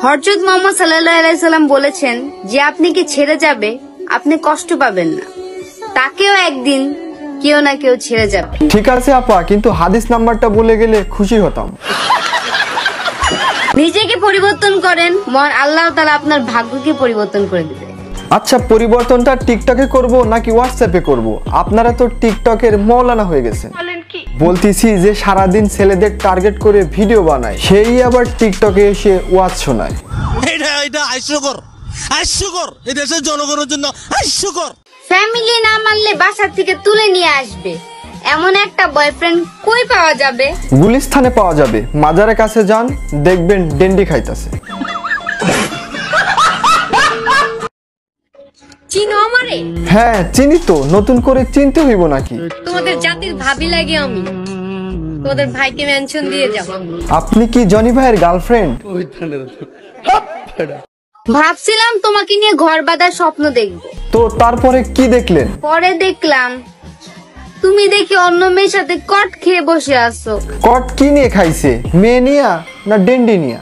হযরত মুহাম্মদ সাল্লাল্লাহু আলাইহি সাল্লাম বলেছেন যে আপনি কি ছেড়ে যাবে আপনি কষ্ট পাবেন না, তাকেও একদিন কেউ না কেউ ছেড়ে যাবে। ঠিক আছে আপা, কিন্তু হাদিস নাম্বারটা বলে গেলে খুশি হতাম। নিজেকে পরিবর্তন করেন, মহান আল্লাহ তাআলা আপনার ভাগ্যকে পরিবর্তন করে দিবে। আচ্ছা, পরিবর্তনটা টিকটকে করব নাকি হোয়াটসঅ্যাপে করব? আপনারা তো টিকটকের মৌলানা হয়ে গেছেন। বলতেছি যে সারাদিন ছেলেদের টার্গেট করে ভিডিও বানায়, সেই আবার টিকটকে এসে ওয়াজ শোনায়। এটা হাস্যকর, হাস্যকর, এই দেশের জনগণের জন্য হাস্যকর। ফ্যামিলি না মানলে বাসা থেকে তুলে নিয়ে আসবে, এমন একটা বয়ফ্রেন্ড কই পাওয়া যাবে? গুলিস্তানে পাওয়া যাবে। মাজারের কাছে যান, দেখবেন ডেন্ডি খাইতেছে। চিনো আমারে? হ্যাঁ চিনি তো, নতুন করে চিনতে হইব নাকি? তোমাদের জাতির ভাবি লাগে আমি, তোমাদের ভাইকে মেনশন দিয়ে যাও। আপনি কি জনি ভাইয়ের গার্লফ্রেন্ড? ভাবছিলাম তোমাকে নিয়ে ঘর বাঁধার স্বপ্ন দেখবো, তো তারপরে কি দেখলেন? পরে দেখলাম তুমি দেখি অন্য মেয়ের সাথে কট খেয়ে বসে আছো। কট কি নিয়ে খাইছে? মেয়ে নিয়া না ডেন্ডি নিয়া?